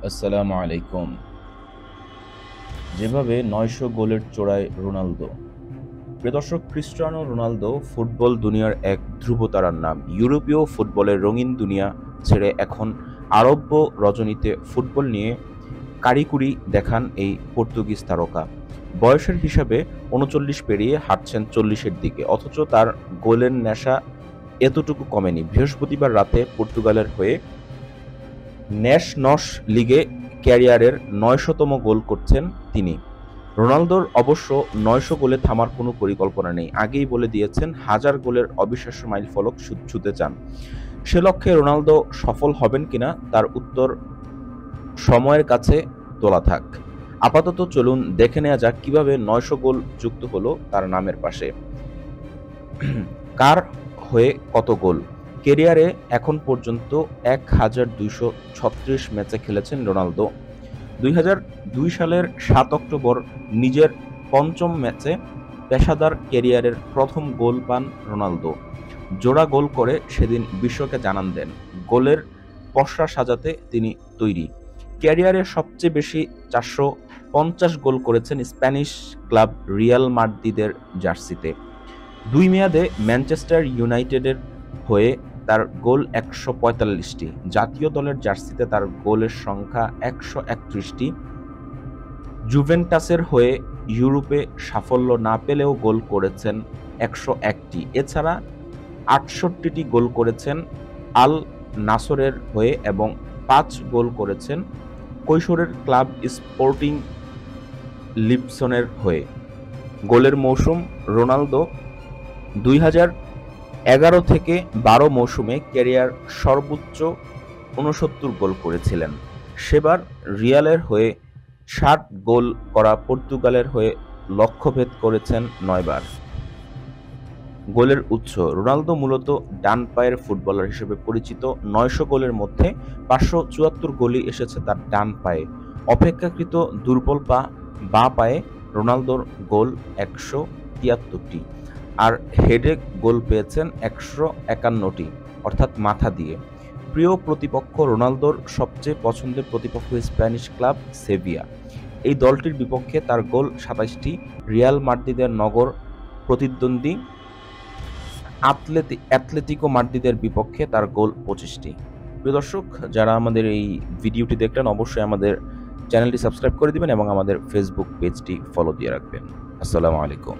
আসসালামু আলাইকুম। যেভাবে ৯০০ গোলের চোরায় রোনালদো। প্রিয় দর্শক, ক্রিস্টিয়ানো রোনালদো ফুটবল দুনিয়ার এক ধ্রুবতারার নাম। ইউরোপীয় ফুটবলের রঙিন দুনিয়া ছেড়ে এখন আরব্য রজনীতে ফুটবল নিয়ে কারিকুরি দেখান এই পর্তুগিজ তারকা। বয়সের হিসাবে ৩৯ পেরিয়ে হাঁটছেন ৪০-এর দিকে, অথচ তার গোলের নেশা এতটুকু কমেনি। বৃহস্পতিবার রাতে পর্তুগালের হয়ে ন্যাশনস লিগে ক্যারিয়ারের ৯০০তম গোল করছেন তিনি। রোনালদোর অবশ্য ৯০০ গোলে থামার কোনো পরিকল্পনা নেই। আগেই বলে দিয়েছেন, ১০০০ গোলের অবিশ্বাস্য মাইলফলক ছুঁতে চান। সে লক্ষ্যে রোনালদো সফল হবেন কিনা তার উত্তর সময়ের কাছে তোলা থাক। আপাতত চলুন দেখে নেওয়া যাক কিভাবে ৯০০ গোল যুক্ত হলো তার নামের পাশে। কার হয়ে কত গোল? ক্যারিয়ারে এখন পর্যন্ত ১,২৩৬ ম্যাচে খেলেছেন রোনালদো। ২০০২ সালের ৭ অক্টোবর নিজের পঞ্চম ম্যাচে পেশাদার ক্যারিয়ারের প্রথম গোল পান রোনালদো। জোড়া গোল করে সেদিন বিশ্বকে জানান দেন, গোলের পসরা সাজাতে তিনি তৈরি। ক্যারিয়ারে সবচেয়ে বেশি ৪৫০ গোল করেছেন স্প্যানিশ ক্লাব রিয়াল মাদ্রিদের জার্সিতে। ২ মেয়াদে ম্যানচেস্টার ইউনাইটেডের হয়ে তার গোল ১৪৫টি। জাতীয় দলের জার্সিতে তার গোলের সংখ্যা ১৩১টি। জুভেন্টাসের হয়ে ইউরোপে সাফল্য না পেলেও গোল করেছেন ১০১টি। এছাড়া ৬৮টি গোল করেছেন আল নাসরের হয়ে এবং ৫ গোল করেছেন কৈশোরের ক্লাব স্পোর্টিং লিসবনের হয়ে। গোলের মৌসুম। রোনালদো ২০১১ থেকে ১২ মৌসুমে ক্যারিয়ার সর্বোচ্চ ৬৯ গোল করেছিলেন। সেবার রিয়ালের হয়ে ৬০ গোল করা পর্তুগালের হয়ে লক্ষ্যভেদ করেছেন ৯ বার। গোলের উৎস। রোনালদো মূলত ডান পায়ের ফুটবলার হিসেবে পরিচিত। ৯০০ গোলের মধ্যে ৫৭৪ গোলই এসেছে তার ডান পায়ে। অপেক্ষাকৃত দুর্বল বাঁ পায়ে রোনালদোর গোল ১৭৩টি, আর হেডে গোল পেয়েছেন ১৫১টি, অর্থাৎ মাথা দিয়ে। প্রিয় প্রতিপক্ষ। রোনালদোর সবচেয়ে পছন্দের প্রতিপক্ষ স্প্যানিশ ক্লাব সেভিয়া। এই দলটির বিপক্ষে তার গোল ২৭টি। রিয়াল মাদ্রিদের নগর প্রতিদ্বন্দ্বী অ্যাটলেটিকো মাদ্রিদের বিপক্ষে তার গোল ২৫টি। প্রিয় দর্শক, যারা আমাদের এই ভিডিওটি দেখলেন, অবশ্যই আমাদের চ্যানেলটি সাবস্ক্রাইব করে দিবেন এবং আমাদের ফেসবুক পেজটি ফলো দিয়ে রাখবেন। আসসালামু আলাইকুম।